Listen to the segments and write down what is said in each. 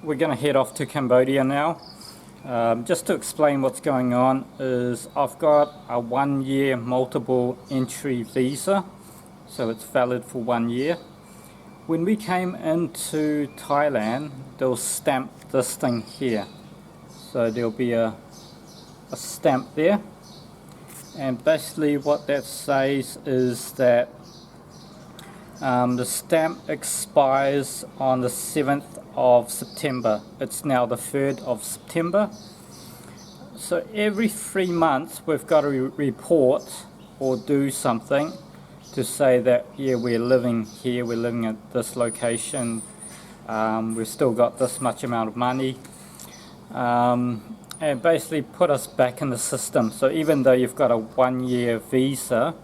we're going to head off to Cambodia now. Just to explain what's going on is I've got a 1 year multiple entry visa, so it's valid for 1 year. When we came into Thailand, they'll stamp this thing here, so there'll be a stamp there, and basically what that says is that the stamp expires on the 7th of September. It's now the 3rd of September. So every 3 months we've got to report or do something to say that, yeah, we're living here, we're living at this location, we've still got this much amount of money, and basically put us back in the system. So even though you've got a 1 year visa,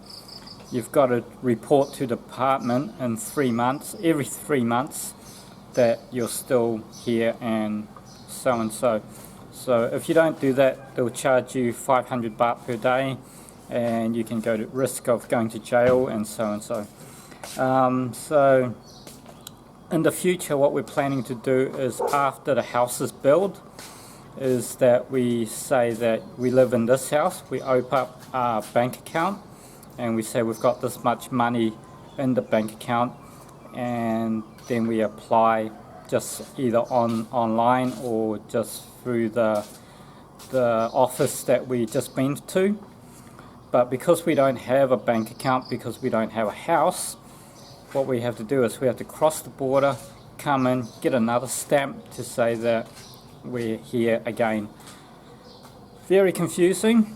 you've got to report to the department in 3 months, every 3 months, that you're still here and so. So if you don't do that, they'll charge you 500 baht per day, and you can go to risk of going to jail and so. So in the future, what we're planning to do is, after the house is built, is that we say that we live in this house, we open up our bank account, and we say we've got this much money in the bank account, and then we apply just either online or just through the office that we just been to. But because we don't have a bank account, because we don't have a house, what we have to do is we have to cross the border, come in, get another stamp to say that we're here again. Very confusing.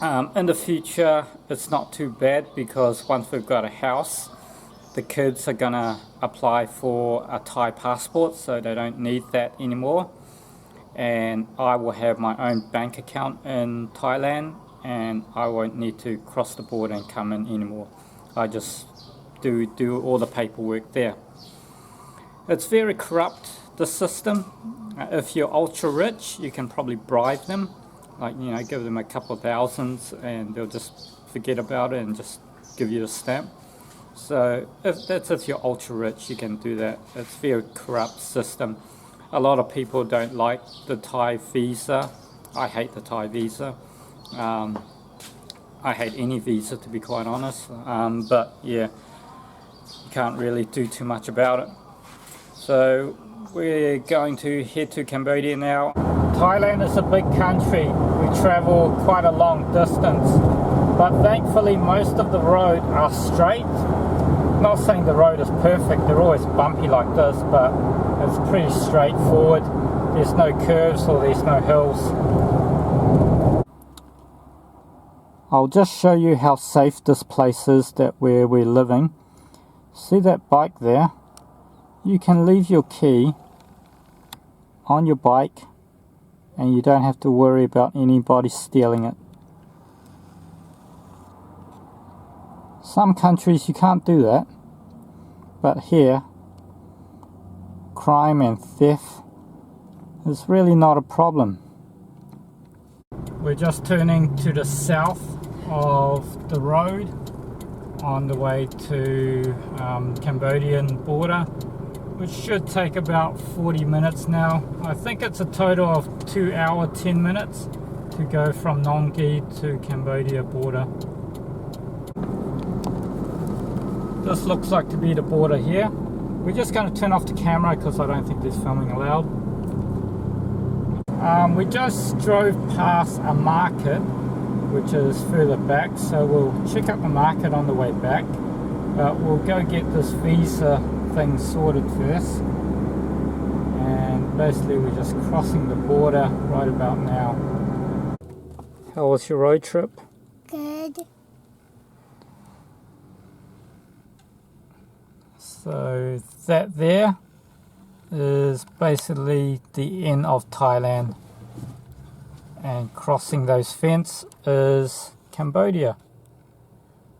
In the future, it's not too bad, because once we've got a house, the kids are gonna apply for a Thai passport, so they don't need that anymore. And I will have my own bank account in Thailand, and I won't need to cross the border and come in anymore. I just do all the paperwork there. It's very corrupt, the system. If you're ultra rich, you can probably bribe them, like, you know, give them a couple of thousands, and they'll just forget about it and just give you the stamp. So if you're ultra rich, you can do that. It's a very corrupt system. A lot of people don't like the Thai visa. I hate the Thai visa. I hate any visa, to be quite honest. But yeah, you can't really do too much about it. So we're going to head to Cambodia now. Thailand is a big country. We travel quite a long distance, but thankfully most of the road are straight. Not saying the road is perfect, they're always bumpy like this, but it's pretty straightforward. There's no curves or there's no hills. I'll just show you how safe this place is that where we're living. See that bike there? You can leave your key on your bike and you don't have to worry about anybody stealing it. Some countries you can't do that, but here crime and theft is really not a problem. We're just turning to the south of the road on the way to Cambodian border, which should take about 40 minutes now. I think it's a total of 2 hours 10 minutes to go from Nong Ghi to Cambodia border. This looks like to be the border here. We're just going to turn off the camera because I don't think there's filming allowed. We just drove past a market which is further back, so we'll check out the market on the way back, but we'll go get this visa thing sorted first. And basically we're just crossing the border right about now. How was your road trip? Good. So that there is basically the end of Thailand, and crossing those fence is Cambodia.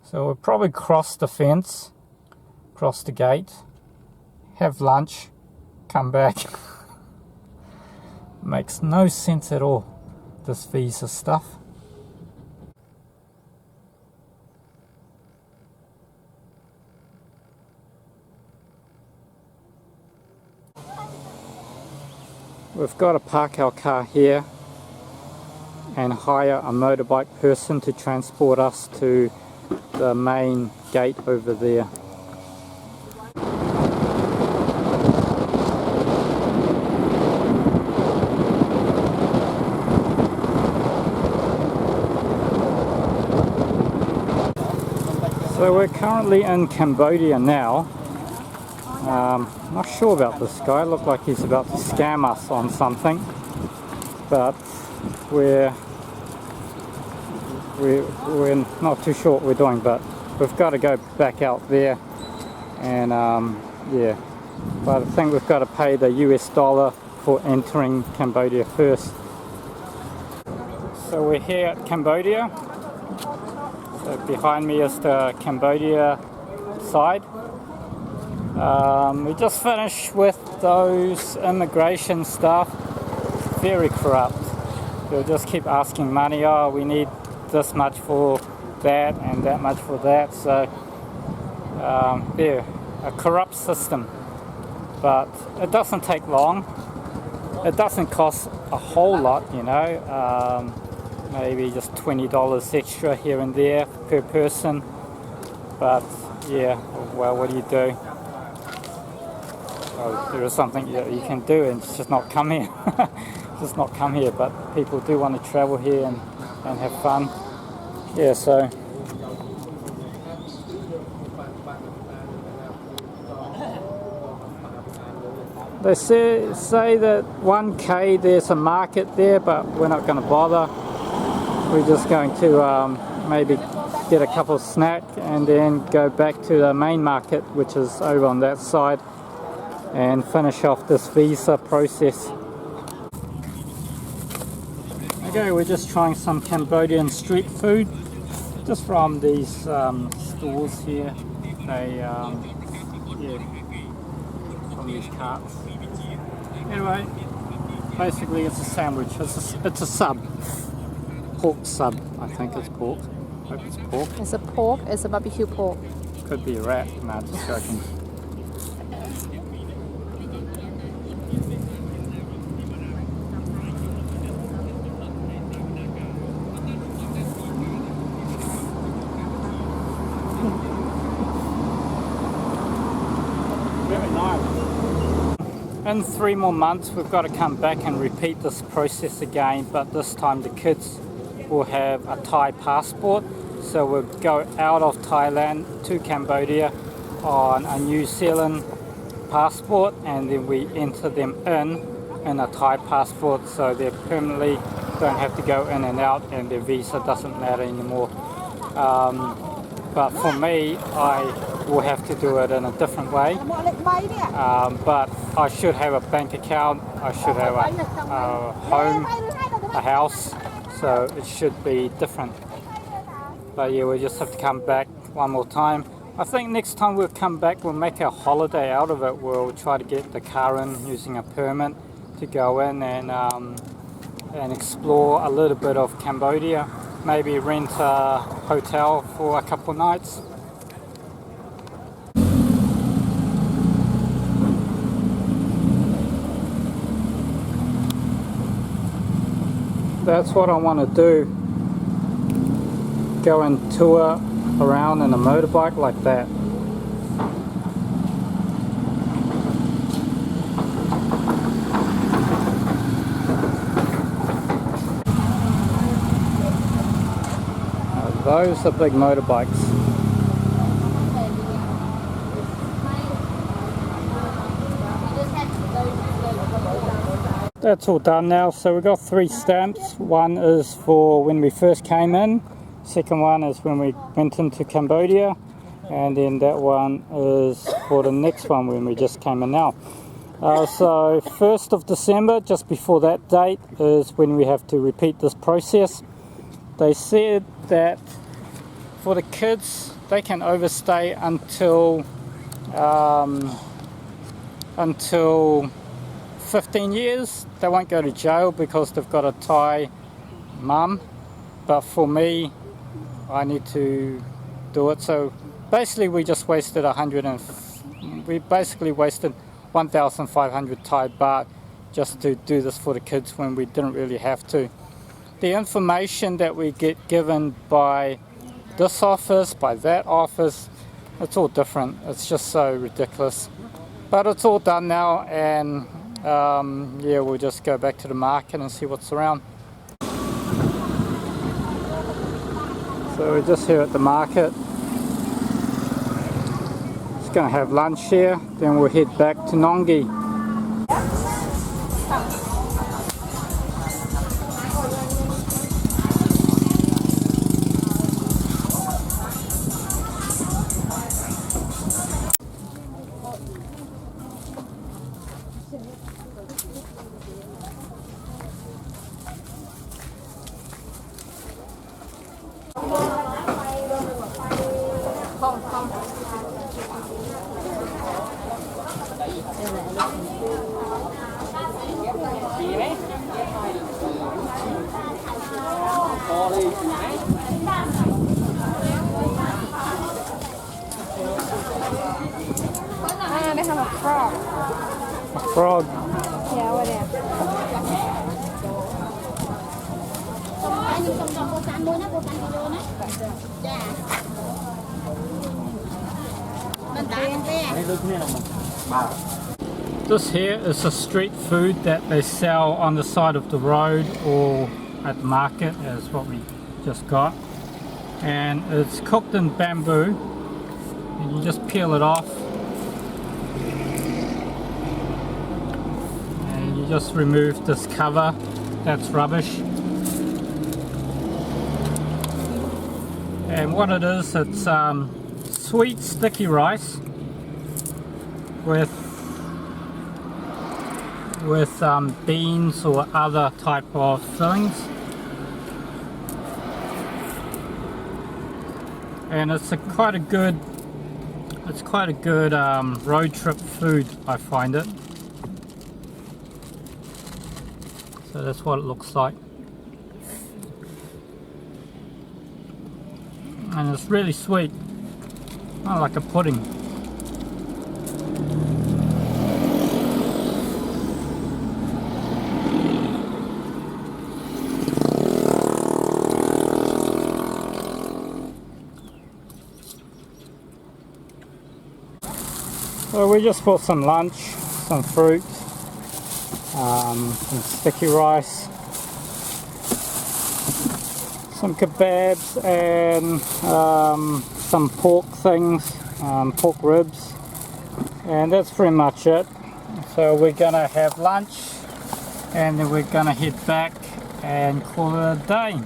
So we'll probably cross the fence, cross the gate, have lunch, come back. Makes no sense at all, this visa stuff. We've got to park our car here and hire a motorbike person to transport us to the main gate over there. So we're currently in Cambodia now. Not sure about this guy. Looked like he's about to scam us on something, but we're not too sure what we're doing. But we've got to go back out there, and yeah. But I think we've got to pay the US dollar for entering Cambodia first. So we're here at Cambodia. So behind me is the Cambodia side. We just finished with those immigration stuff. Very corrupt. They'll just keep asking money. Oh, we need this much for that and that much for that. So yeah, a corrupt system. But it doesn't take long. It doesn't cost a whole lot, you know. Maybe just $20 extra here and there per person. But yeah, well, what do you do? Oh, there is something that you can do, and it's just not come here. Just not come here, but people do want to travel here and have fun. Yeah, so they say that 1K there's a market there, but we're not going to bother. We're just going to maybe get a couple of snacks and then go back to the main market, which is over on that side, and finish off this visa process. Okay, we're just trying some Cambodian street food, just from these stores here. They, yeah, from these carts. Anyway, basically it's a sandwich. It's a sub, pork sub. I think it's pork. Hope it's pork. It's a pork. It's a barbecue pork. Could be a rat. Nah, just joking. In 3 more months we've got to come back and repeat this process again, but this time the kids will have a Thai passport, so we'll go out of Thailand to Cambodia on a New Zealand passport, and then we enter them in a Thai passport, so they permanently don't have to go in and out, and their visa doesn't matter anymore. But for me, I will have to do it in a different way. But I should have a bank account, I should have a home, a house, so it should be different. But yeah, we just have to come back one more time. I think next time we'll come back, we'll make a holiday out of it. We'll try to get the car in using a permit to go in and explore a little bit of Cambodia. Maybe rent a hotel for a couple nights. That's what I want to do. Go and tour around in a motorbike like that. Those are big motorbikes. That's all done now. So we got 3 stamps. One is for when we first came in. Second one is when we went into Cambodia. And then that one is for the next one when we just came in now. So 1st of December, just before that date, is when we have to repeat this process. They said that for the kids, they can overstay until 15 years. They won't go to jail because they've got a Thai mum. But for me, I need to do it. So basically, we just wasted 1,500 Thai baht just to do this for the kids when we didn't really have to. The information that we get given by this office, by that office, it's all different. It's just so ridiculous. But it's all done now, and yeah, we'll just go back to the market and see what's around. So we're just here at the market. Just going to have lunch here, then we'll head back to Nongi. They have a frog. A frog. Yeah, over there. This here is a street food that they sell on the side of the road or at the market, as what we just got. And it's cooked in bamboo, and you just peel it off. And you just remove this cover, that's rubbish. And what it is, it's sweet sticky rice with beans or other type of fillings, and it's quite a good road trip food, I find it. So that's what it looks like, and it's really sweet, kind of like a pudding. So we just bought some lunch, some fruit, some sticky rice, some kebabs, and some pork things, pork ribs, and that's pretty much it. So we're gonna have lunch, and then we're gonna head back and call it a day.